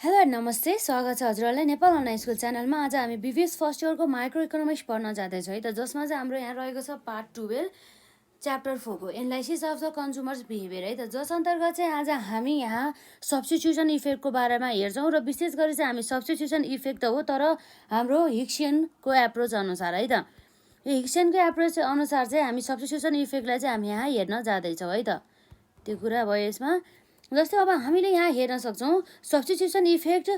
Hello नमस्ते, स्वागत छ हजुरहरूलाई नेपाल अनलाइन स्कुल च्यानलमा। आज हामी बिबिएस फर्स्ट इयरको माइक्रो इकोनोमिक्स पढ्न जाँदैछौँ है त, जसमा चाहिँ हाम्रो यहाँ रहेको छ पार्ट 12 च्याप्टर 4 को analysis of the consumers behaviour है त, जस अन्तर्गत चाहिँ आज हामी यहाँ सब्स्टिट्युसन इफेक्टको बारेमा हेर्छौँ र विशेष गरी चाहिँ हामी सब्स्टिट्युसन इफेक्ट त हो, तर हाम्रो हिक्सियनको एप्रोच अनुसार है त। यो हिक्सियनको एप्रोच अनुसार चाहिँ हामी सब्स्टिट्युसन इफेक्टलाई चाहिँ हामी यहाँ हेर्न जाँदैछौँ है त। त्यो कुरा भयो यसमा। जस्तै अब हामीले यहाँ हेर्न सक्छौँ substitution effect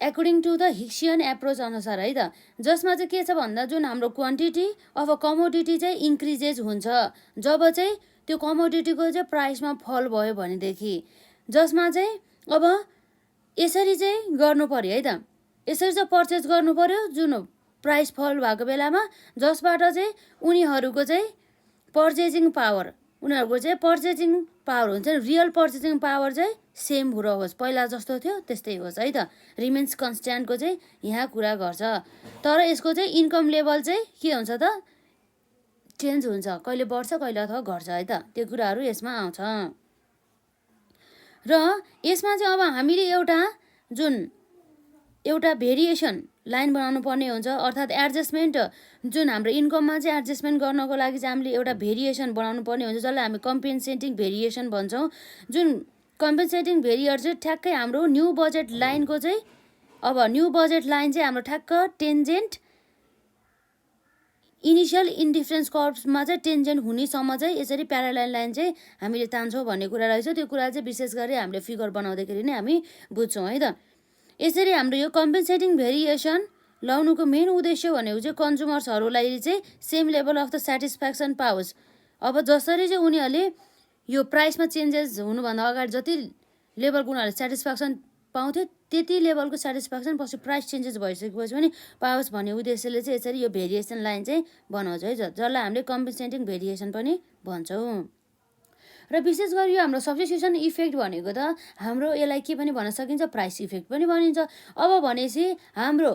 according to the Hicksian approach अनुसार है त, जसमा चाहिँ के छ भन्दा जुन हाम्रो क्वान्टिटी अफ अ कमोडिटी चाहिँ इन्क्रिजेज हुन्छ जब चाहिँ त्यो कमोडिटीको चाहिँ प्राइसमा फल भयो भनेदेखि, जसमा चाहिँ अब यसरी चाहिँ गर्नु पर्यो है त। यसरी चाहिँ पर्चेस गर्नु पर्यो जुन प्राइस फल भएको बेलामा, जसबाट चाहिँ उनीहरूको चाहिँ पर्चेजिङ पावर उनीहरूको चाहिँ पर्चेजिङ पावर हुन्छ, रियल पर्चेजिङ पावर चाहिँ सेम रहोस्, पहिला जस्तो थियो त्यस्तै होस् है त, रिमेन्स कन्स्ट्यान्टको चाहिँ यहाँ कुरा गर्छ। तर यसको चाहिँ इन्कम लेभल चाहिँ के हुन्छ त, चेन्ज हुन्छ, कहिले बढ्छ कहिले अथवा घट्छ है त, त्यो कुराहरू यसमा आउँछ। र यसमा चाहिँ अब हामीले एउटा भेरिएसन लाइन बनाउनु पर्ने हुन्छ, अर्थात् एडजस्टमेन्ट जुन हाम्रो इन्कममा चाहिँ एडजस्टमेन्ट गर्नको लागि चाहिँ हामीले एउटा भेरिएसन बनाउनु पर्ने हुन्छ, जसलाई हामी कम्पेन्सेटिङ भेरिएसन भन्छौँ। जुन कम्पेन्सेटिङ भेरिएर चाहिँ ठ्याक्कै हाम्रो न्यू बजेट लाइनको चाहिँ, अब न्यू बजेट लाइन चाहिँ हाम्रो ठ्याक्क टेन्जेन्ट इनिसियल इन्डिफरेन्स कर्भमा चाहिँ टेन्जेन्ट हुनेसम्म चाहिँ यसरी प्यारालाइन लाइन चाहिँ हामीले तान्छौँ भन्ने कुरा रहेछ। त्यो कुरा चाहिँ विशेष गरी हामीले फिगर बनाउँदाखेरि नै हामी बुझ्छौँ है त। यसरी हाम्रो यो कम्पेन्सेटिङ भेरिएसन लाउनुको मेन उद्देश्य भनेको चाहिँ कन्ज्युमर्सहरूलाई चाहिँ same level of the satisfaction पाओस्। अब जसरी चाहिँ उनीहरूले यो प्राइसमा चेन्जेस हुनुभन्दा अगाडि जति लेभलको उनीहरूले सेटिस्फ्याक्सन पाउँथ्यो त्यति लेभलको सेटिस्फ्याक्सन पछि प्राइस चेन्जेस भइसकेपछि पनि पाओस् भन्ने उद्देश्यले चाहिँ यसरी यो भेरिएसन लाइन चाहिँ बनाउँछ है, जसलाई हामीले कम्पेन्सेटिङ भेरिएसन पनि भन्छौँ। र विशेष गरी यो हाम्रो सब्स्टिट्युसन इफेक्ट भनेको त हाम्रो यसलाई के पनि भन्न सकिन्छ, प्राइस इफेक्ट पनि भनिन्छ। अब भनेपछि हाम्रो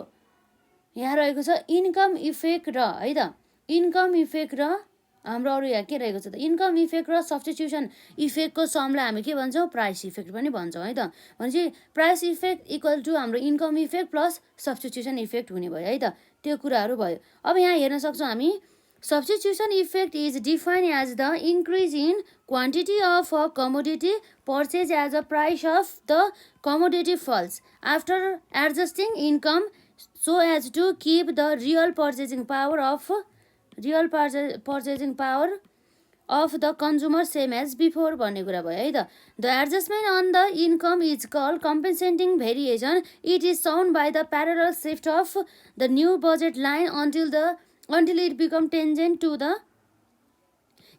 यहाँ रहेको छ इन्कम इफेक्ट र है त, इन्कम इफेक्ट र हाम्रो अरू यहाँ के रहेको छ त, इन्कम इफेक्ट र सब्स्टिट्युसन इफेक्टको समलाई हामी के भन्छौँ, प्राइस इफेक्ट पनि भन्छौँ है त। भनेपछि प्राइस इफेक्ट इक्वल टु हाम्रो income effect plus substitution effect हुने भयो है त, त्यो कुराहरू भयो। अब यहाँ हेर्न सक्छौँ हामी substitution effect is defined as the increase in quantity of a commodity purchased as the price of the commodity falls after adjusting income so as to keep the real purchasing power of the consumer same as before भन्ने कुरा भयो है त। The adjustment on the income is called compensating variation. It is shown by the parallel shift of the new budget line until it become tangent to the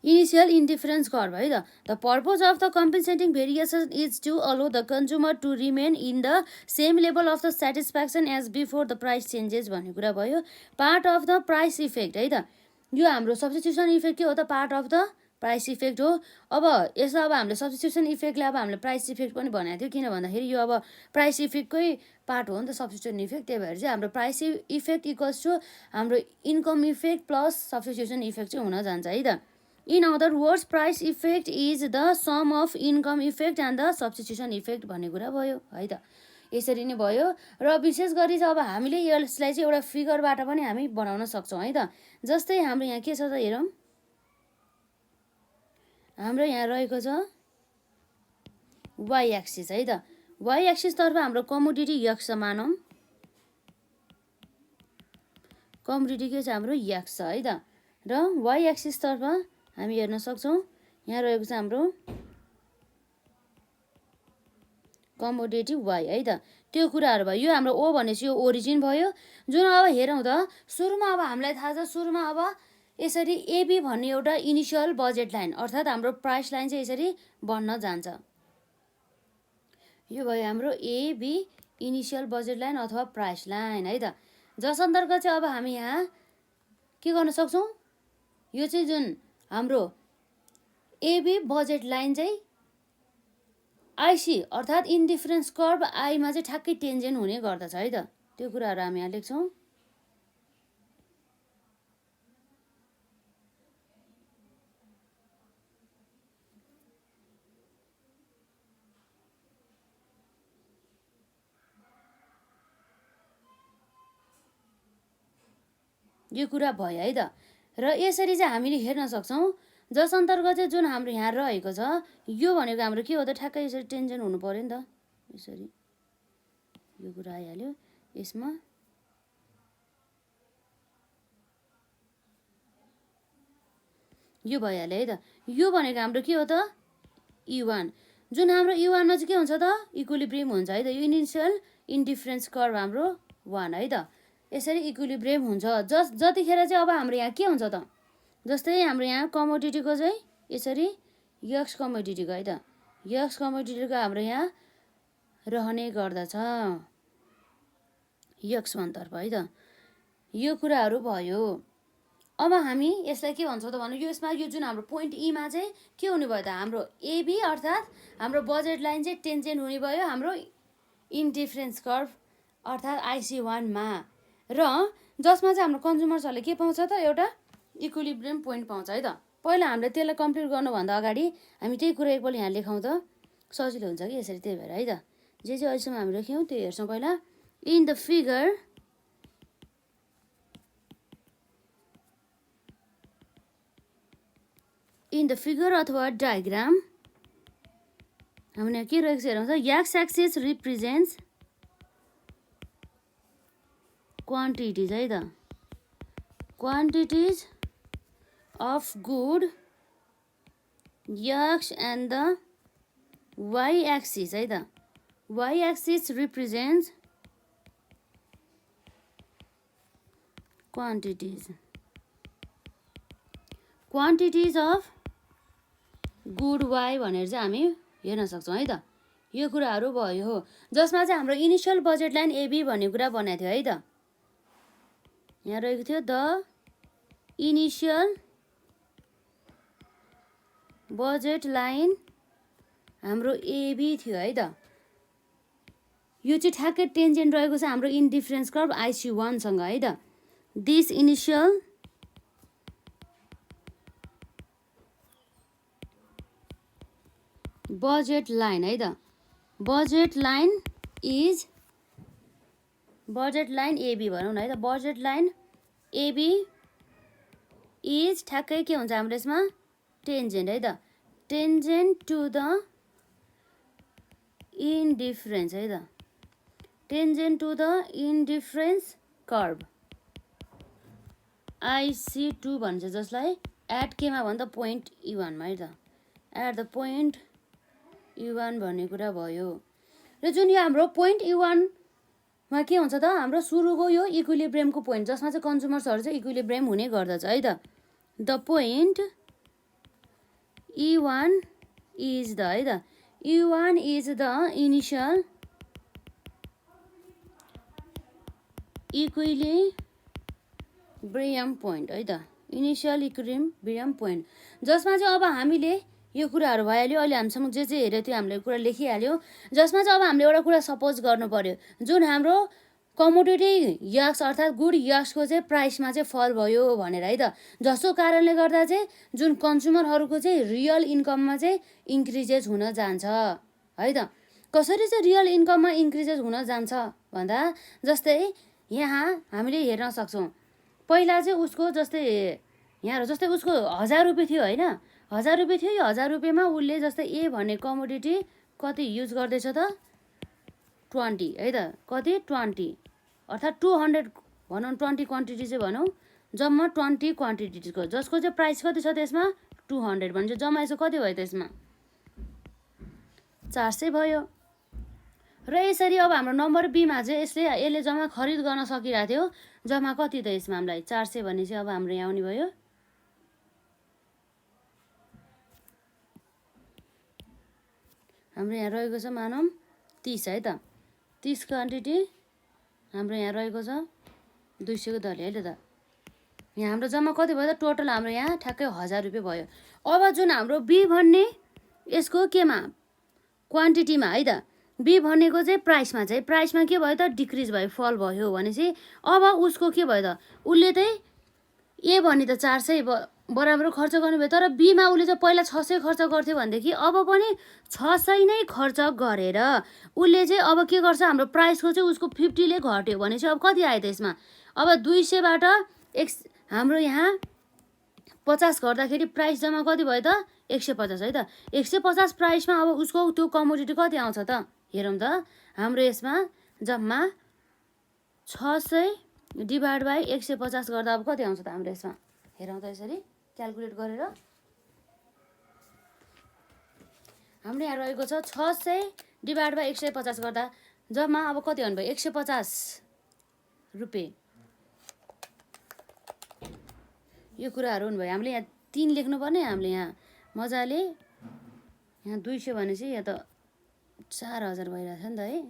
initial indifference curve है त। The purpose of the compensating variation is to allow the consumer to remain in the same level of the satisfaction as before the price changes भन्ने कुरा भयो। Part of the price effect है त, यो हाम्रो substitution effect के हो त, part of the price effect हो। अब यसो अब हामीले सब्स्टिट्युसन इफेक्टले अब हामीले प्राइस इफेक्ट पनि भनेको थियो, किन भन्दाखेरि यो अब प्राइस इफेक्टकै पार्ट हो नि त सब्स्टिट्युसन इफेक्ट, त्यही भएर चाहिँ हाम्रो प्राइस इफेक्ट इक्वल्स टु हाम्रो income effect plus substitution effect चाहिँ हुन जान्छ है त। In other words price effect is the sum of income effect and the substitution effect भन्ने कुरा भयो है त। यसरी नै भयो। र विशेष गरी चाहिँ अब हामीले यसलाई चाहिँ एउटा फिगरबाट पनि हामी बनाउन सक्छौँ है त। जस्तै हाम्रो यहाँ के छ त हेरौँ, हाम्रो यहाँ रहेको छ वाइ एक्सिस है त। वाइ एक्सिसतर्फ हाम्रो कमोडिटी यक्स मानौँ, कमोडिटी के छ हाम्रो यक्स छ है त। र वाइ एक्सिसतर्फ हामी हेर्न सक्छौँ यहाँ रहेको छ हाम्रो कमोडिटी वाइ है त, त्यो कुराहरू भयो। यो हाम्रो ओ भनेपछि यो ओरिजिन भयो। जुन अब हेरौँ त सुरुमा अब हामीलाई थाहा छ, सुरुमा अब यसरी एबी भन्ने एउटा इनिसियल बजेट लाइन अर्थात् हाम्रो प्राइस लाइन चाहिँ यसरी बढ्न जान्छ। यो भयो हाम्रो एबी इनिसियल बजेट लाइन अथवा प्राइस लाइन है त, जस अन्तर्गत चाहिँ अब हामी यहाँ के गर्न सक्छौँ, यो चाहिँ जुन हाम्रो एबी बजेट लाइन चाहिँ आइसी अर्थात् इन्डिफरेन्स कर्भ आईमा चाहिँ ठ्याक्कै टेन्जेन्ट हुने गर्दछ है त, त्यो कुराहरू हामी यहाँ लेख्छौँ। यो कुरा भयो है त। र यसरी चाहिँ हामीले हेर्न सक्छौँ जस अन्तर्गत चाहिँ जुन हाम्रो यहाँ रहेको छ यो भनेको हाम्रो के हो त, ठ्याक्कै यसरी टेन्जेन्ट हुनु पऱ्यो नि त। यसरी यो कुरा आइहाल्यो यसमा। यो भइहाल्यो है त। यो भनेको हाम्रो के हो त, U1। जुन हाम्रो U1मा चाहिँ के हुन्छ त, इक्विलिब्रियम हुन्छ है त। यो इनिसियल इन्डिफरेन्स कर्भ हाम्रो 1 है त। यसरी इक्विलिब्रियम हुन्छ जतिखेर चाहिँ अब हाम्रो यहाँ के हुन्छ त, जस्तै हाम्रो यहाँ कमोडिटीको चाहिँ यसरी यक्स कमोडिटीको है त, यक्स कमोडिटीको हाम्रो यहाँ रहने गर्दछ यक्स1 तर्फ है त। यो कुराहरू भयो। अब हामी यसलाई के भन्छौँ त भन्नु, यसमा यो जुन हाम्रो पोइन्ट ईमा चाहिँ के हुने भयो त, हाम्रो एबी अर्थात् हाम्रो बजेट लाइन चाहिँ टेन्जेन्ट हुने भयो हाम्रो इन्डिफरेन्स कर्भ अर्थात् IC1मा। र जसमा चाहिँ हाम्रो कन्ज्युमर्सहरूले के पाउँछ त, एउटा इक्विलिब्रियम पोइन्ट पाउँछ है त। पहिला हामीले त्यसलाई कम्प्लिट गर्नुभन्दा अगाडि हामी त्यही कुरा एकपल्ट यहाँ लेखौँ त सजिलो हुन्छ कि यसरी, त्यही भएर है त। जे चाहिँ अहिलेसम्म हामी लेख्यौँ त्यो हेर्छौँ पहिला। इन द फिगर अथवा डायग्राम हामीले यहाँ के रहेको छ हेरौँ त, एक्स एक्सिस रिप्रेजेन्ट्स क्वान्टिटिज है त, quantities of good X and the Y axis है त, Y axis represents quantities of good Y भनेर चाहिँ हामी हेर्न सक्छौँ है त। यो कुराहरू भयो जसमा चाहिँ हाम्रो इनिसियल बजेट लाइन एबी भन्ने कुरा बनाएको थियो है त। यहाँ रहेको थियो द इनिसियल बजेट लाइन हाम्रो एबी थियो है त। यो चाहिँ ठ्याक्कै टेन्जेन्ट रहेको छ हाम्रो इन्डिफरेन्स कर्भ IC1 सँग है त। दिस इनिसियल बजेट लाइन है त, बजेट लाइन एबी भनौँ न है त। बजेट लाइन एबी इज ठ्याक्कै के हुन्छ हाम्रो यसमा टेन्जेन्ट है त, टेन्जेन्ट टु द इन्डिफरेन्स है त, tangent to the indifference curve IC2 भन्छ, जसलाई एट केमा भन्दा पोइन्ट U1मा है त, एट द पोइन्ट U1 भन्ने कुरा भयो। र जुन यो हाम्रो पोइन्ट U1मा के हुन्छ त, हाम्रो सुरुको यो इक्विलिब्रियमको पोइन्ट जसमा चाहिँ कन्ज्युमर्सहरू चाहिँ इक्विलिब्रियम हुने गर्दछ है त। The point U1 is the है त, U1 is the initial equilibrium point है त, इनिसियल इक्विलिब्रियम पोइन्ट जसमा चाहिँ अब हामीले यो कुराहरू भइहाल्यो। अहिले हामीसँग जे जे हेऱ्यो त्यो हामीले कुरा लेखिहाल्यो। जसमा चाहिँ अब हामीले एउटा कुरा सपोज गर्नु पर्यो, जुन हाम्रो कमोडिटी यक्स अर्थात् गुड यक्सको चाहिँ प्राइसमा चाहिँ फल भयो भनेर है त, जसको कारणले गर्दा चाहिँ जुन कन्ज्युमरहरूको चाहिँ रियल इन्कममा चाहिँ इन्क्रिजेस हुन जान्छ है त। कसरी चाहिँ रियल इन्कममा इन्क्रिजेस हुन जान्छ भन्दा, जस्तै यहाँ हामीले हेर्न सक्छौँ पहिला चाहिँ उसको जस्तै यहाँ जस्तै उसको 1000 रुपियाँ थियो होइन, 1000 रुपियाँ थियो। यो 1000 रुपियाँमा उसले जस्तै ए भन्ने कमोडिटी कति युज गर्दैछ त, 20 है त, कति 20 अर्थात् 200 भनौँ, 20 क्वान्टिटी चाहिँ भनौँ, जम्मा 20 क्वान्टिटीको जसको चाहिँ प्राइस कति छ त्यसमा 200 भने चाहिँ जम्मा यसो कति भयो त्यसमा 400 भयो। र यसरी अब हाम्रो नम्बर बीमा चाहिँ यसले जम्मा खरिद गर्न सकिरहेको थियो, जम्मा कति त यसमा हामीलाई 400 भने चाहिँ अब हाम्रो यहाँ आउने भयो हाम्रो यहाँ रहेको छ मानौँ 30 है त, 30 क्वान्टिटी हाम्रो यहाँ रहेको छ 200 को दरले है त। यहाँ हाम्रो जम्मा कति भयो त, टोटल हाम्रो यहाँ ठ्याक्कै 1000 रुपियाँ भयो। अब जुन हाम्रो बी भन्ने यसको केमा क्वान्टिटीमा है त, बी भनेको चाहिँ प्राइसमा के भयो त, डिक्रिज भयो, फल भयो भनेपछि अब उसको के भयो त, उसले चाहिँ ए भन्ने त 400 बराबर खर्च गर्नु भयो, तर बीमा उसले चाहिँ पहिला 600 खर्च गर्थ्यो भनेदेखि अब पनि 600 नै खर्च गरेर उसले चाहिँ अब के गर्छ, हाम्रो प्राइसको चाहिँ उसको 50ले घट्यो भने चाहिँ अब कति आयो त यसमा, अब 200बाट हाम्रो यहाँ 50 गर्दाखेरि प्राइस जम्मा कति भयो त 150 है त 150 प्राइसमा अब उसको त्यो कमोडिटी कति आउँछ त हेरौँ त हाम्रो यसमा जम्मा 600 डिभाइड बाई 150 गर्दा अब कति आउँछ त हाम्रो यसमा हेरौँ त यसरी क्याल्कुलेट गरेर हाम्रो यहाँ रहेको छ 600 डिभाइड बाई 150 गर्दा जम्मा अब कति आउनु भयो 150 रुपियाँ यो कुराहरू हुनुभयो हामीले यहाँ 3 लेख्नुपर्ने हामीले यहाँ मजाले यहाँ 200 भनेपछि यहाँ त 4000 भइरहेछ नि त है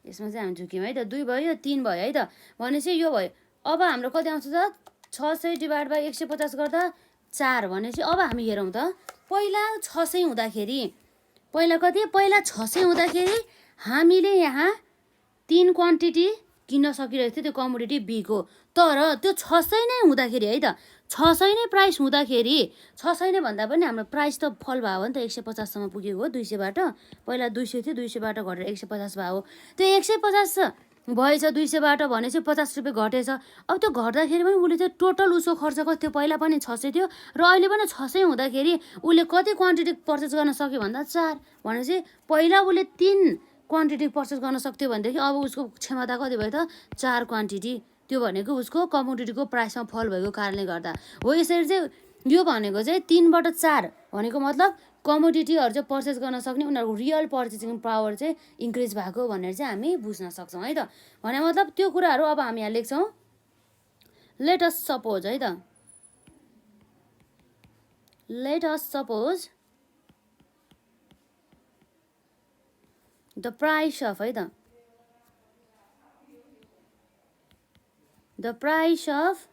यसमा चाहिँ हामी झुक्यौँ है त 2 भयो 3 भयो है त भनेपछि यो भयो अब हाम्रो कति आउँछ त 600 डिभाइड बाई 150 गर्दा 4 भनेपछि अब हामी हेरौँ त पहिला 600 हुँदाखेरि पहिला कति पहिला 600 हुँदाखेरि हामीले यहाँ 3 क्वान्टिटी किन्न सकिरहेको थियो त्यो कमोडिटी बीको तर त्यो 600 नै हुँदाखेरि है त 600 नै प्राइस हुँदाखेरि 600 नै भन्दा पनि हाम्रो प्राइस त फल भयो नि त 150 सम्म पुगेको हो 200 बाट पहिला 200 थियो 200 बाट घटेर 150 भयो त्यो 150 भएछ 200 बाट भनेपछि 50 रुपियाँ घटेछ अब त्यो घट्दाखेरि पनि उसले त्यो टोटल उसको खर्च कति थियो पहिला पनि 600 थियो र अहिले पनि 600 हुँदाखेरि उसले कति क्वान्टिटी पर्चेस गर्न सक्यो भन्दा 4 भनेपछि पहिला उसले 3 क्वान्टिटी पर्चेस गर्न सक्थ्यो भनेदेखि अब उसको क्षमता कति भयो त 4 क्वान्टिटी त्यो भनेको उसको कमोडिटीको प्राइसमा फल भएको कारणले गर्दा हो यसरी चाहिँ यो भनेको चाहिँ 3 बाट 4 भनेको मतलब कमोडिटीहरू चाहिँ पर्चेस गर्न सक्ने उनीहरूको रियल पर्चेसिङ पावर चाहिँ इन्क्रिज भएको भनेर चाहिँ हामी बुझ्न सक्छौँ है त भने मतलब त्यो कुराहरू अब हामी यहाँ लेख्छौँ लेट अस सपोज है त let us suppose the price of है त the price of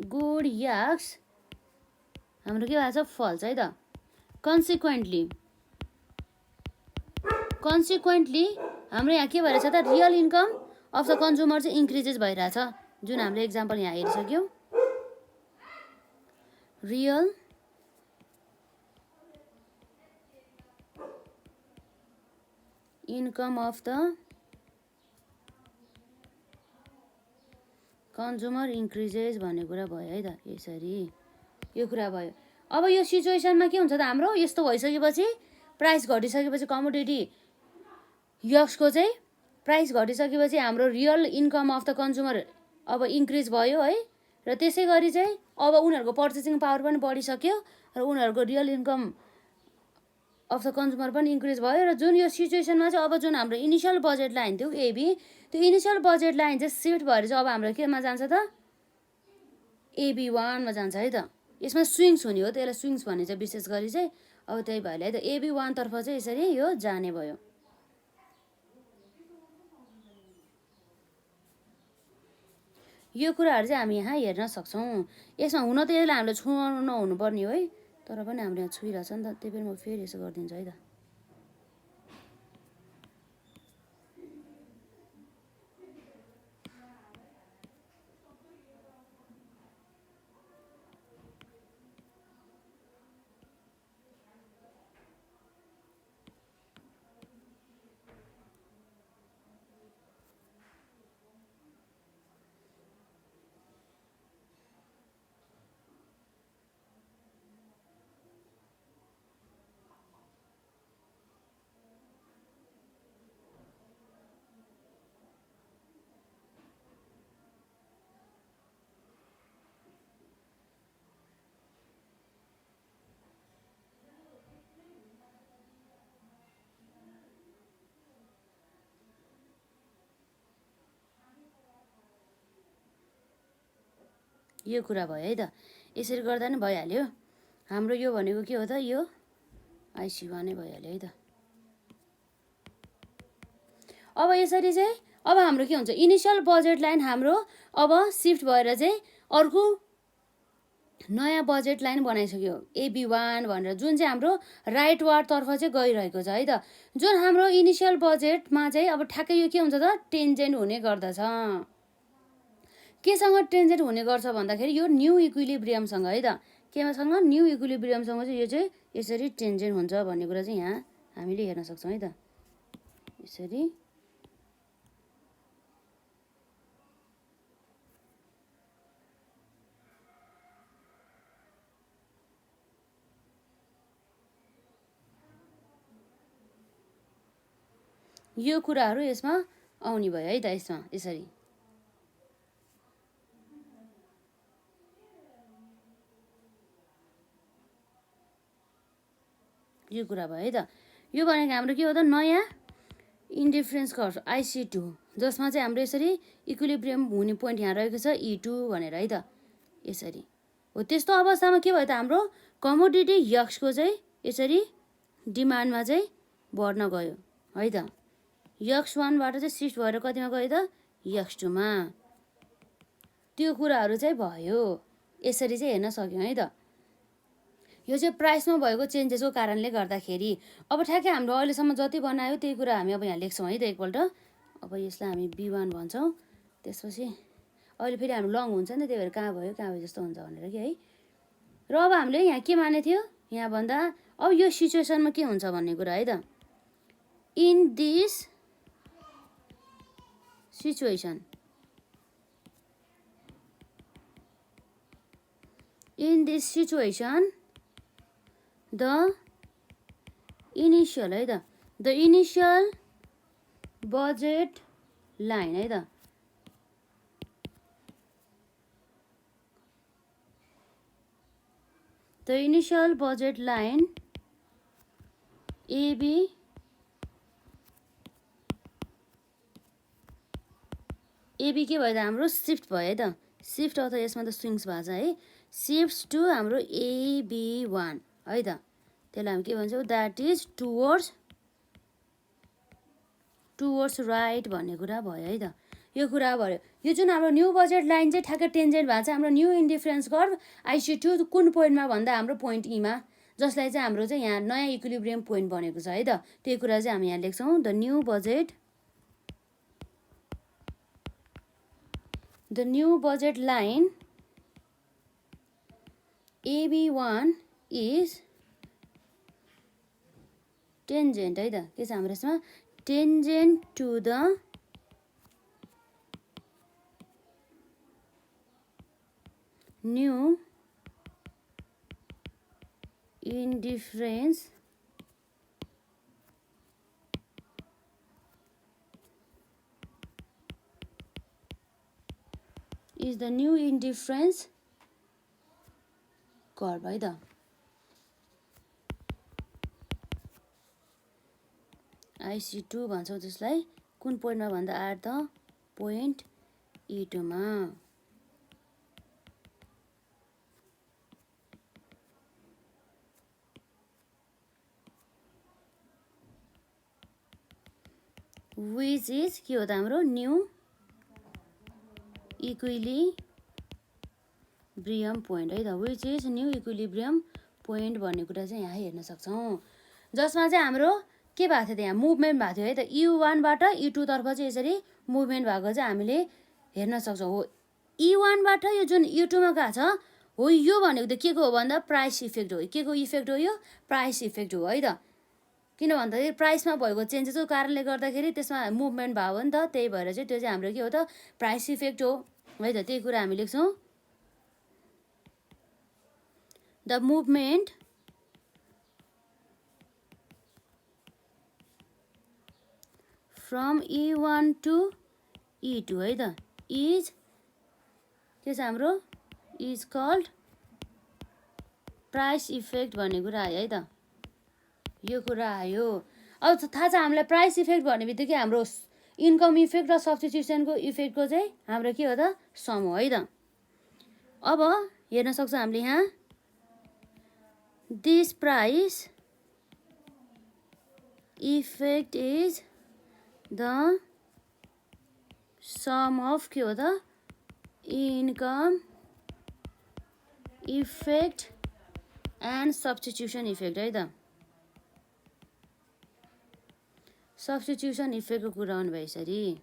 good yaks हाम्रो के भएको छ फल्स है त consequently हाम्रो यहाँ के भइरहेछ त real income of the consumer चाहिँ इन्क्रिजेस भइरहेछ जुन हामीले एक्जाम्पल यहाँ हेरिसक्यौँ real income of the consumer increases भन्ने कुरा भयो है त यसरी यो कुरा भयो अब यो सिचुएसनमा के हुन्छ त हाम्रो यस्तो भइसकेपछि प्राइस घटिसकेपछि कमोडिटी यक्सको चाहिँ प्राइस घटिसकेपछि हाम्रो real income of the consumer अब इन्क्रिज भयो है र त्यसै गरी चाहिँ अब उनीहरूको पर्चेसिङ पावर पनि बढिसक्यो र उनीहरूको real income of the consumer पनि इन्क्रिज भयो र जुन यो सिचुएसनमा चाहिँ अब जुन हाम्रो इनिसियल बजेट लाइन थियो एबी त्यो इनिसियल बजेट लाइन चाहिँ सिफ्ट भएर चाहिँ अब हाम्रो केमा जान्छ त AB1 मा जान्छ है त यसमा स्विङ्स हुने हो त्यसलाई स्विङ्स भन्ने चाहिँ विशेष गरी चाहिँ अब त्यही भएर है त AB1 तर्फ चाहिँ यसरी यो जाने भयो यो कुराहरू चाहिँ हामी यहाँ हेर्न सक्छौँ यसमा हुन त यसलाई हामीले छुनु नहुनुपर्ने हो है तर पनि हाम्रो यहाँ छुइरहेछ नि त त्यही पनि म फेरि यसो गरिदिन्छु है त यो कुरा भयो है त यसरी गर्दा नि भइहाल्यो हाम्रो यो भनेको के हो त यो IC1 नै भइहाल्यो है त अब यसरी चाहिँ अब हाम्रो के हुन्छ इनिसियल बजेट लाइन हाम्रो अब सिफ्ट भएर चाहिँ अर्को नयाँ बजेट लाइन बनाइसक्यो AB1 भनेर जुन चाहिँ हाम्रो राइट वार्ड तर्फ चाहिँ गइरहेको छ है त जुन हाम्रो इनिसियल बजेटमा चाहिँ अब ठ्याक्कै यो के हुन्छ त टेन्जेन्ट हुने गर्दछ केसँग टेन्जेन्ट हुने गर्छ भन्दाखेरि यो न्यू इक्विलिब्रियमसँग है त केमासँग न्यू इक्विलिब्रियमसँग चाहिँ यो चाहिँ यसरी टेन्जेन्ट हुन्छ भन्ने कुरा चाहिँ यहाँ हामीले हेर्न सक्छौँ है त यसरी यो कुराहरू यसमा आउने भयो है त। यसमा यसरी यो कुरा भयो है त। यो भनेको हाम्रो के हो त, नयाँ इन्डिफरेन्स कर्भ IC2, जसमा चाहिँ हाम्रो यसरी इक्विलिब्रियम हुने पोइन्ट यहाँ रहेको छ E2 भनेर है त। यसरी हो। त्यस्तो अवस्थामा के भयो त, हाम्रो कमोडिटी यक्सको चाहिँ यसरी डिमान्डमा चाहिँ बढ्न गयो है त। X1बाट चाहिँ सिफ्ट भएर कतिमा गयो त, X2मा। त्यो कुराहरू चाहिँ भयो। यसरी चाहिँ हेर्न सक्यौँ है त। यो चाहिँ प्राइसमा भएको चेन्जेसको कारणले गर्दाखेरि। अब ठ्याक्कै हाम्रो अहिलेसम्म जति बनायो त्यही कुरा हामी अब यहाँ लेख्छौँ है त एकपल्ट। अब यसलाई हामी B1 भन्छौँ। त्यसपछि अहिले फेरि हाम्रो लङ हुन्छ नि त, त्यही भएर कहाँ भयो जस्तो हुन्छ भनेर कि है। र अब हामीले यहाँ के माने थियो, यहाँ भन्दा अब यो सिचुएसनमा के हुन्छ भन्ने कुरा है त। In this situation, the initial है त, the initial budget line है त, the initial budget line AB के भयो त, हाम्रो सिफ्ट भयो है त। सिफ्ट अथवा यसमा त स्विङ्स भएको छ है। सिफ्ट टु हाम्रो AB1 है त। त्यसलाई हामी के भन्छौँ, द्याट इज टुवर्ड्स राइट भन्ने कुरा भयो है त। यो कुरा भयो। यो जुन हाम्रो न्यू बजेट लाइन चाहिँ ठ्याक्कै टेन्जेन्ट भएको छ हाम्रो न्यू इन्डिफरेन्स कर्भ IC2 कुन पोइन्टमा भन्दा हाम्रो पोइन्ट ईमा, जसलाई चाहिँ हाम्रो चाहिँ यहाँ नयाँ इक्विलिब्रियम पोइन्ट बनेको छ है त। त्यही कुरा चाहिँ हामी यहाँ लेख्छौँ, the new budget line AB1 is tangent है त। के छ हाम्रो यसमा, tangent to the new indifference is the new indifference curve है त। IC2 भन्छौँ त्यसलाई, कुन पोइन्टमा भन्दा एट द पोइन्ट E2 मा। विच इज के हो त, हाम्रो न्यू इक्विलिब्रियम पोइन्ट है त। Which is new equilibrium point भन्ने कुरा चाहिँ यहाँ हेर्न सक्छौँ, जसमा चाहिँ हाम्रो के भएको थियो त, यहाँ मुभमेन्ट भएको थियो है त। E1बाट E2 तर्फ चाहिँ यसरी मुभमेन्ट भएको चाहिँ हामीले हेर्न सक्छौँ। हो, E1बाट यो जुन E2 मा गएको छ हो, यो भनेको त के को हो भन्दा प्राइस इफेक्ट हो। के को इफेक्ट हो, यो प्राइस इफेक्ट हो है त। किन भन्दाखेरि प्राइसमा भएको चेन्जेसको कारणले गर्दाखेरि त्यसमा मुभमेन्ट भयो नि त। त्यही भएर चाहिँ त्यो चाहिँ हाम्रो के हो त, प्राइस इफेक्ट हो है त। त्यही कुरा हामी लेख्छौँ, the movement from E1 to E2 है त इज के छ हाम्रो, इज कल्ड प्राइस इफेक्ट भन्ने कुरा आयो है त। यो कुरा आयो। अब थाहा छ हामीलाई प्राइस इफेक्ट भन्ने बित्तिकै हाम्रो इन्कम इफेक्ट र सब्स्टिट्युसनको इफेक्टको चाहिँ हाम्रो के हो त, सम हो है त। अब हेर्न सक्छौँ हामीले यहाँ, this price effect is the sum of के हो त, income effect and substitution effect है त। सब्स्टिट्युसन इफेक्टको कुरा आउनुभयो यसरी।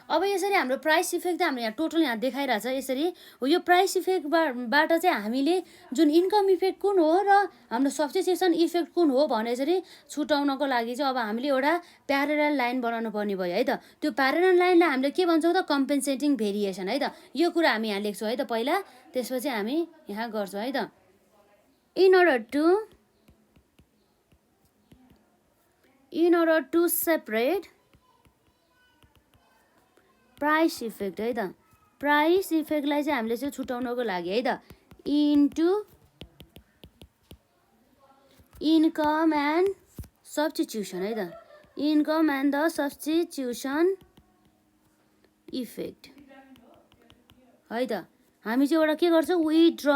अब यसरी हाम्रो प्राइस इफेक्ट त हाम्रो यहाँ टोटल यहाँ देखाइरहेछ यसरी हो। यो प्राइस इफेक्टबाट चाहिँ हामीले जुन इन्कम इफेक्ट कुन हो र हाम्रो सब्स्टिट्युसन इफेक्ट कुन हो भने यसरी छुटाउनको लागि चाहिँ अब हामीले एउटा प्यारेलल लाइन बनाउनु पर्ने भयो है त। त्यो प्यारेलल लाइनलाई हामीले के भन्छौँ त, कम्पेन्सेटिङ भेरिएसन है त। यो कुरा हामी यहाँ लेख्छौँ है त पहिला, त्यसपछि हामी यहाँ गर्छौँ है त। In order to in order to separate price effect है त, प्राइस इफेक्टलाई चाहिँ हामीले चाहिँ छुटाउनको लागि है त, इन्टु इन्कम एन्ड सब्स्टिट्युसन है त, income and the substitution effect है त। हामी चाहिँ एउटा के गर्छौँ, वी ड्र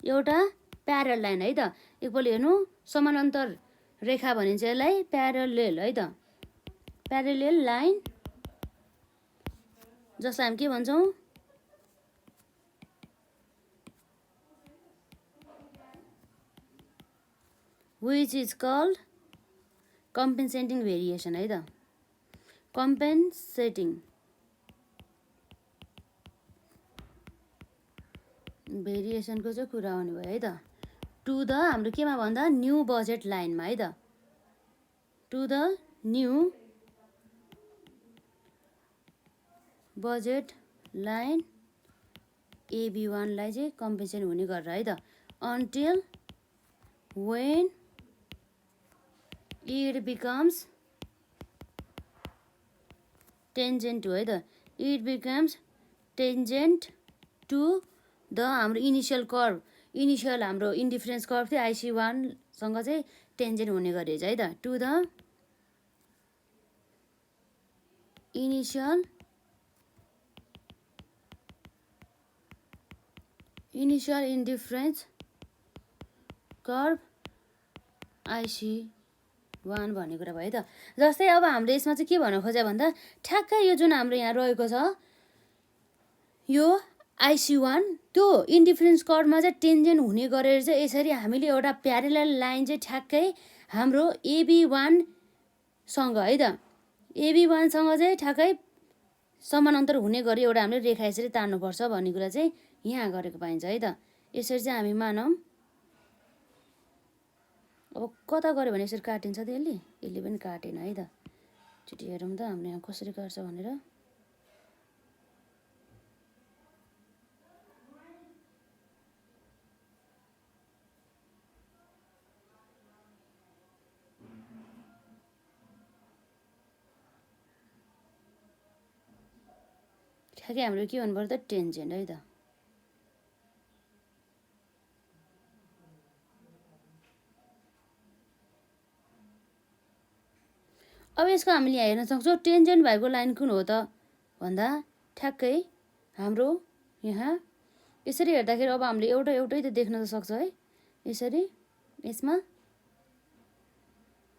एउटा प्यारल लाइन है त। एकपल्ट हेर्नु, समानान्तर रेखा भनिन्छ यसलाई, प्यारलेल है त, प्यारलेल लाइन, जसलाई हामी के भन्छौँ, which is called compensating variation है त, कम्पेन्सेटिङ भेरिएसनको चाहिँ कुरा आउने भयो है त। टु द हाम्रो केमा भन्दा न्यू बजेट लाइनमा है त, to the new budget line AB1लाई चाहिँ कम्पेन्सेट हुने गरेर है त, until when it becomes tangent to है त, it becomes tangent to the हाम्रो इनिसियल कर्भ, इनिसियल हाम्रो इन्डिफरेन्स कर्भ थियो IC1सँग चाहिँ टेन्जेन्ट हुने गरेछ है त, to the initial indifference curve IC1 भन्ने कुरा भयो त। जस्तै अब हामीले यसमा चाहिँ के भन्न खोज्यो भन्दा, ठ्याक्कै यो जुन हाम्रो यहाँ रहेको छ यो IC1, त्यो इन्डिफरेन्स कर्भमा चाहिँ टेन्जेन्ट हुने गरेर चाहिँ यसरी हामीले एउटा प्यारलल लाइन चाहिँ ठ्याक्कै हाम्रो AB1सँग है त, AB1सँग चाहिँ ठ्याक्कै समानान्तर हुने गरी एउटा हामीले रेखा यसरी तान्नुपर्छ भन्ने कुरा चाहिँ यहाँ गरेको पाइन्छ है त। यसरी चाहिँ हामी मानौँ, अब कता गऱ्यो भने यसरी काटिन्छ त, यसले पनि काटेन है त। छिटो हेरौँ त हामीले यहाँ कसरी काट्छ भनेर। ठ्याक्कै हाम्रो के भन्नु पर्छ त, टेन्जेन्ट है त। अब यसको हामीले यहाँ हेर्न सक्छौँ टेन्जेन्ट भएको लाइन कुन हो त भन्दा, ठ्याक्कै हाम्रो यहाँ यसरी हेर्दाखेरि अब हामीले एउटै त देख्न त सक्छ है यसरी यसमा,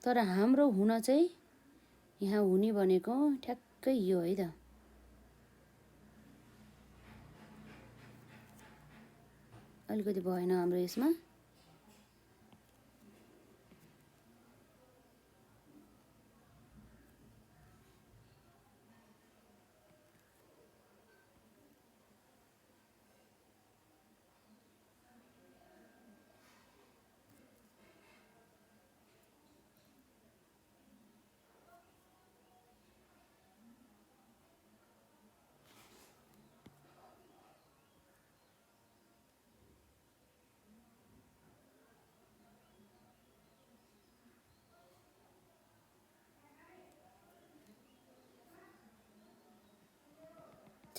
तर हाम्रो हुन चाहिँ यहाँ हुने भनेको ठ्याक्कै यो है त। अलिकति भएन हाम्रो यसमा,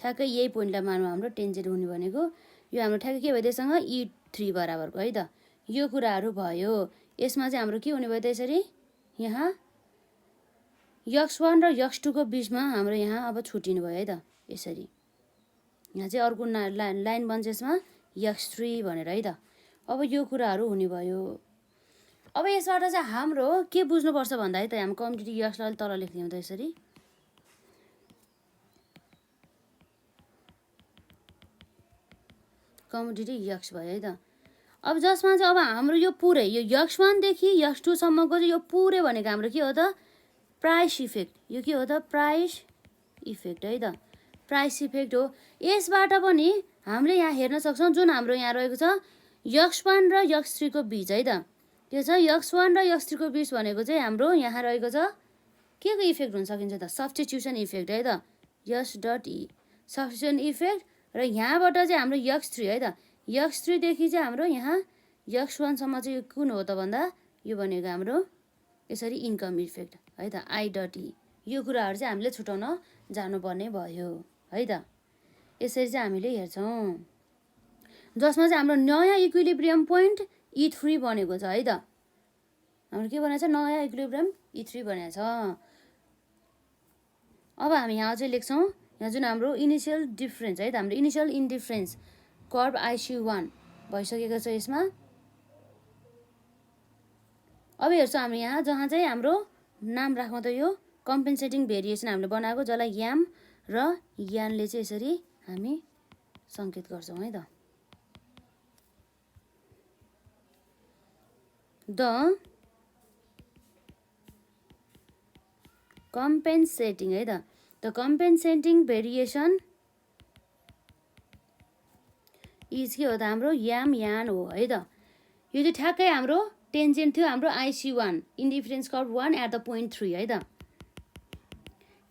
ठ्याक्कै यही पोइन्टलाई मानौँ हाम्रो टेन्जेन्ट हुने भनेको। यो हाम्रो ठ्याक्कै के भयो त्यससँग, E3 बराबरको है त। यो कुराहरू भयो। यसमा चाहिँ हाम्रो के हुने भयो त, यसरी यहाँ X1 र X2 को बिचमा हाम्रो यहाँ अब छुटिनु भयो है त। यसरी यहाँ चाहिँ अर्को लाइन बन्छ यसमा X3 भनेर है त। अब यो कुराहरू हुने भयो। अब यसबाट चाहिँ हाम्रो के बुझ्नुपर्छ भन्दा है त, हाम्रो कम्युनिटी Xलाई तल लेखिदिउँ त यसरी, कम्युनिटी X भयो है त। अब जसमा चाहिँ अब हाम्रो यो पुरै यो X1 देखि X2 सम्मको चाहिँ यो पुरै भनेको हाम्रो के हो त, प्राइस इफेक्ट। यो के हो त, प्राइस इफेक्ट है त, प्राइस इफेक्ट हो। यसबाट पनि हामीले यहाँ हेर्न सक्छौँ जुन हाम्रो यहाँ रहेको छ X1 र X3 को बिच है त, त्यो छ X1 र X3 को बिच भनेको चाहिँ हाम्रो यहाँ रहेको छ के को इफेक्ट हुन सकिन्छ त, सब्स्टिट्युसन इफेक्ट है त, S.E सब्स्टिट्युसन इफेक्ट। र यहाँबाट चाहिँ हाम्रो X3 है त, X3 देखि चाहिँ हाम्रो यहाँ X1 सम्म चाहिँ कुन हो त भन्दा, यो भनेको हाम्रो यसरी इन्कम इफेक्ट है त आई डट ई यो कुराहरू चाहिँ हामीले छुटाउन जानुपर्ने भयो है त। यसरी चाहिँ हामीले हेर्छौँ जसमा चाहिँ हाम्रो नयाँ इक्विलिब्रियम पोइन्ट E3 बनेको छ है त। हाम्रो के बनेको छ नयाँ इक्विलिब्रियम E3 बनेको छ। अब हामी यहाँ चाहिँ लेख्छौँ यहाँ जुन हाम्रो इनिसियल डिफरेन्स है त हाम्रो इनिसियल इन्डिफरेन्स कर्भ IC1 भइसकेको छ यसमा। अब हेर्छौँ हामी यहाँ जहाँ चाहिँ हाम्रो नाम राखौँ त यो कम्पेन्सेटिङ भेरिएसन हामीले बनाएको जसलाई याम र यानले चाहिँ यसरी हामी सङ्केत गर्छौँ है त। द कम्पेन्सेटिङ है त द कम्पेन्सेटिङ भेरिएसन इज के हो त हाम्रो याम यान हो है त। यो चाहिँ ठ्याक्कै हाम्रो टेन्जेन्ट थियो हाम्रो IC1 indifference curve 1 at the point 3 है त।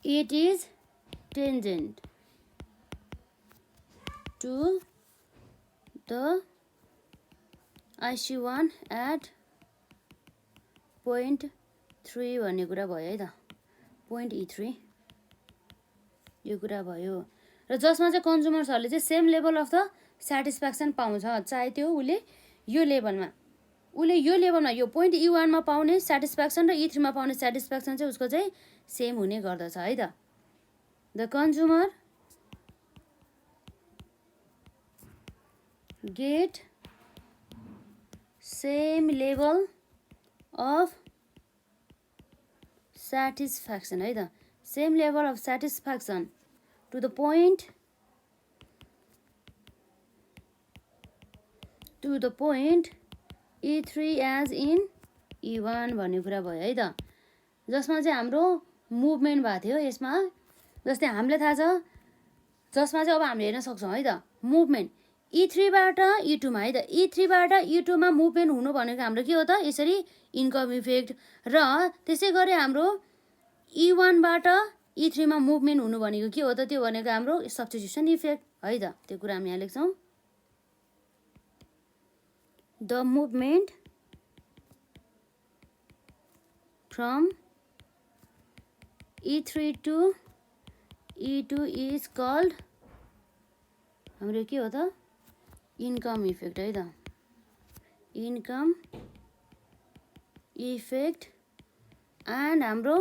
It is tangent to the IC1 at point 3 भन्ने कुरा भयो है त पोइन्ट E3 यो कुरा भयो र जसमा चाहिँ कन्ज्युमर्सहरूले चाहिँ same level of the satisfaction पाउँछ चाहे त्यो उसले यो लेभलमा यो पोइन्ट E1 मा पाउने सेटिस्फ्याक्सन र E3 मा पाउने सेटिस्फ्याक्सन चाहिँ उसको चाहिँ सेम हुने गर्दछ है त। The consumer get same level of satisfaction है त same level of satisfaction to the पोइन्ट E3 एज इन E1 भन्ने कुरा भयो है त। जसमा चाहिँ हाम्रो मुभमेन्ट भएको थियो यसमा जस्तै हामीलाई थाहा छ जसमा चाहिँ अब हामीले हेर्न सक्छौँ है त मुभमेन्ट E3 बाट E2 मा है त E3 बाट E2 मा मुभमेन्ट हुनु भनेको हाम्रो के हो त यसरी इन्कम इफेक्ट र त्यसै गरी हाम्रो E1 बाट E3 मा मुभमेन्ट हुनु भनेको के हो त त्यो भनेको हाम्रो सब्स्टिट्युसन इफेक्ट है त। त्यो कुरा हामी यहाँ लेख्छौँ the movement from E3 to E2 is called हाम्रो के हो त इन्कम इफेक्ट है त इन्कम इफेक्ट एन्ड हाम्रो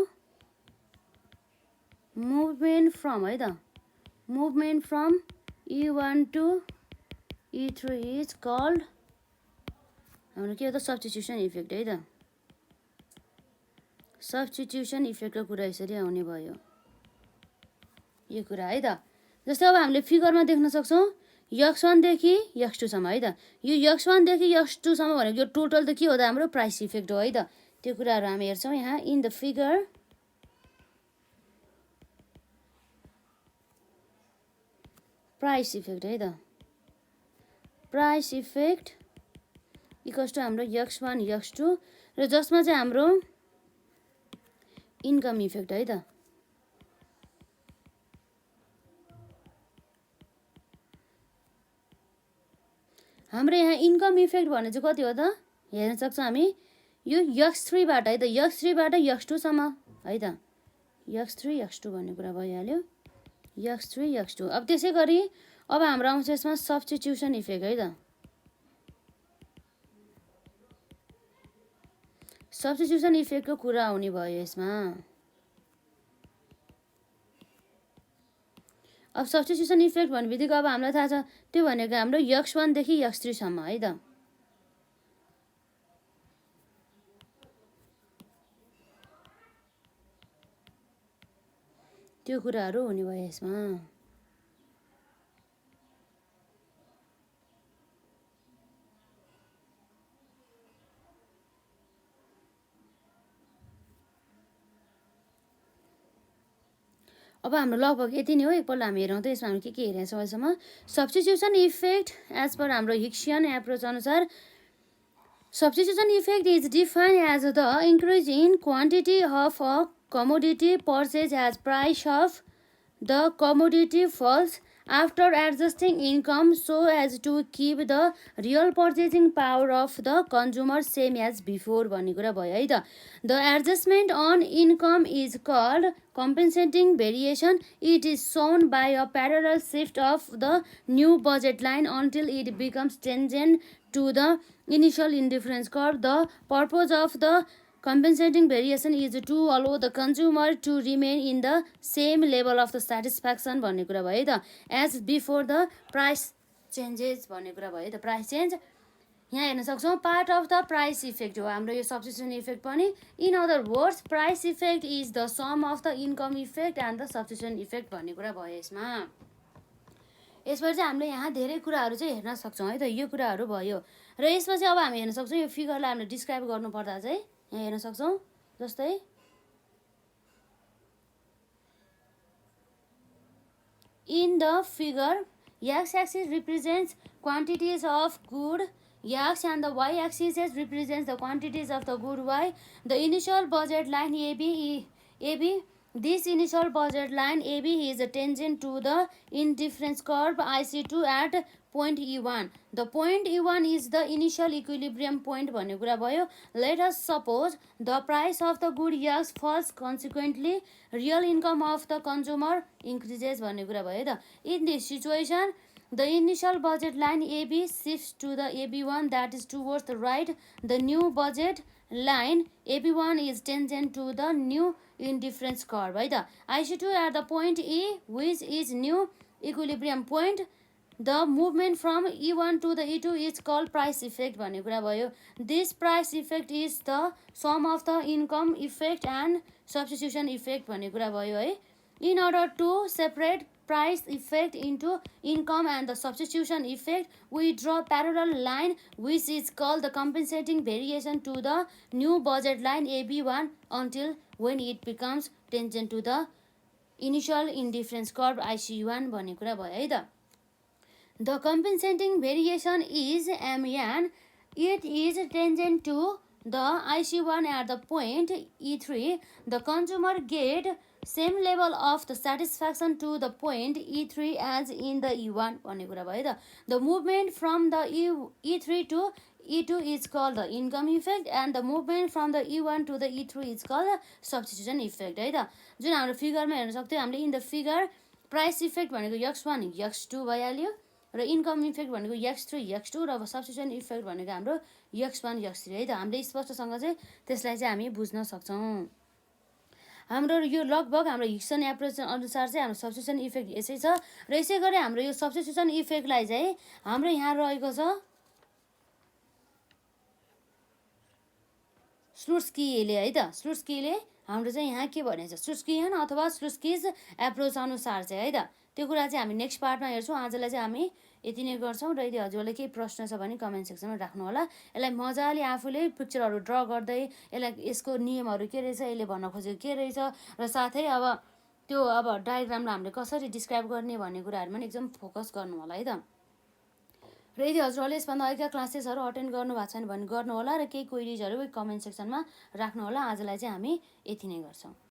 मुभमेन्ट फ्रम है त movement from E1 to E3 is called हाम्रो के हो त सब्स्टिट्युसन इफेक्ट है त। सब्स्टिट्युसन इफेक्टको कुरा यसरी आउने भयो यो कुरा है त। जस्तै अब हामीले फिगरमा देख्न सक्छौँ X1 देखि X2 सम्म है त यो X1 देखि X2 सम्म भनेको यो टोटल त के हो त हाम्रो प्राइस इफेक्ट हो है त। त्यो कुराहरू हामी हेर्छौँ यहाँ in the figure price effect है त प्राइस इफेक्ट इक्वल्स टु हाम्रो X1 X2 र जसमा चाहिँ हाम्रो इन्कम इफेक्ट है त हाम्रो यहाँ इन्कम इफेक्ट भने चाहिँ कति हो त हेर्न सक्छौँ हामी यो X3 बाट है त X3 बाट X2 सम्म है त X3 X2 भन्ने कुरा भइहाल्यो X3 X2। अब त्यसै गरी अब हाम्रो आउँछ यसमा सब्स्टिट्युसन इफेक्ट है त सब्स्टिट्युसन इफेक्टको कुरा आउने भयो यसमा। अब सब्स्टिट्युसन इफेक्ट भन्ने बित्तिकै अब हामीलाई थाहा छ त्यो भनेको हाम्रो X1 देखि X3 सम्म है त त्यो कुराहरू हुने भयो यसमा। अब हाम्रो लगभग यति नै हो एकपल्ट हामी हेरौँ त यसमा हामी के हेरेको छौँ अहिलेसम्म सब्स्टिट्युसन इफेक्ट एज पर हाम्रो हिक्सियन एप्रोच अनुसार substitution effect is defined as the increase in quantity of a commodity purchase as price of the commodity falls after adjusting income so as to keep the real purchasing power of the consumer same as before भन्ने कुरा भयो है त. The adjustment on income is called compensating variation. It is shown by a parallel shift of the new budget line until it becomes tangent to the initial indifference curve. The purpose of the compensating variation is to allow the consumer to remain in the same level of the satisfaction भन्ने कुरा भयो त. As before the price changes भन्ने कुरा भयो त. Price change यहाँ हेर्न सक्छौँ part of the price effect हो हाम्रो यो सब्स्टिट्युसन इफेक्ट पनि. In other words price effect is the sum of the income effect and the substitution effect भन्ने कुरा भयो यसमा. यसबाट चाहिँ हामीले यहाँ धेरै कुराहरू चाहिँ हेर्न सक्छौँ है त. यो कुराहरू भयो र यसपछि अब हामी हेर्न सक्छौँ यो फिगरलाई हामीले डिस्क्राइब गर्नुपर्दा चाहिँ यहाँ हेर्न सक्छौँ जस्तै in the figure x-axis represents quantities of good x and the y-axis represents the quantities of the good y. The initial budget line AB this initial budget line AB is a tangent to the indifference curve IC2 at point E1. The point E1 is the initial equilibrium point भन्ने कुरा भयो. Let us suppose the price of the good x falls, consequently real income of the consumer increases भन्ने कुरा भयो त. In this situation the initial budget line AB shifts to the AB1 that is towards the right. The new budget line AB1 is tangent to the new indifference curve है त. IC2 at the point E which is new equilibrium point. The movement from E1 to the E2 is called price effect भन्ने कुरा भयो. This price effect is the sum of the income effect and substitution effect भन्ने कुरा भयो है. In order to separate price effect into income and the substitution effect we draw parallel line which is called the compensating variation to the new budget line AB1 until when it becomes tangent to the initial indifference curve IC1 भन्ने कुरा भयो है त. The compensating variation is MN. It is tangent to the IC1 at the point E3. The consumer get same level of the satisfaction to the point E3 as in the E1 भन्ने कुरा भयो त. The movement from the E3 to E2 is called the income effect and the movement from the E1 to the E3 is called the substitution effect है त. जुन हाम्रो फिगरमा हेर्न सक्थ्यौँ हामीले in the figure price effect भनेको x1 x2 भइहाल्यो र इन्कम इफेक्ट भनेको x3 x2 र सब्स्टिट्युसन इफेक्ट भनेको हाम्रो x1 x3 है त. हामीले स्पष्टसँग चाहिँ त्यसलाई चाहिँ हामी बुझ्न सक्छौँ. हाम्रो यो लगभग हाम्रो हिक्सन एप्रोच अनुसार चाहिँ हाम्रो सब्स्टिट्युसन इफेक्ट यसै छ र यसै गरी हाम्रो यो सब्स्टिट्युसन इफेक्टलाई चाहिँ हाम्रो यहाँ रहेको छ स्लुट्स्कीले है त. स्लुट्स्कीले हाम्रो चाहिँ यहाँ के भनेको छ स्लुट्स्कियन अथवा स्लुट्स्किज एप्रोच अनुसार चाहिँ है त. त्यो कुरा चाहिँ हामी नेक्स्ट पार्टमा हेर्छौँ. आजलाई चाहिँ हामी यति नै गर्छौँ र यदि हजुरलाई केही प्रश्न छ भने कमेन्ट सेक्सनमा राख्नु होला. यसलाई मजाले आफूले पिक्चरहरू ड्र गर्दै यसलाई यसको नियमहरू के रहेछ यसले भन्न खोजेको के रहेछ र साथै अब त्यो अब डायग्रामलाई हामीले कसरी डिस्क्राइब गर्ने भन्ने कुराहरूमा पनि एकदम फोकस गर्नु होला है त. र यदि हजुरहरूले यसभन्दा अगाडिका क्लासेसहरू अटेन्ड गर्नुभएको छैन भने गर्नु होला र केही क्वेरिजहरू कमेन्ट सेक्सनमा राख्नु होला. आजलाई चाहिँ हामी यति नै गर्छौँ.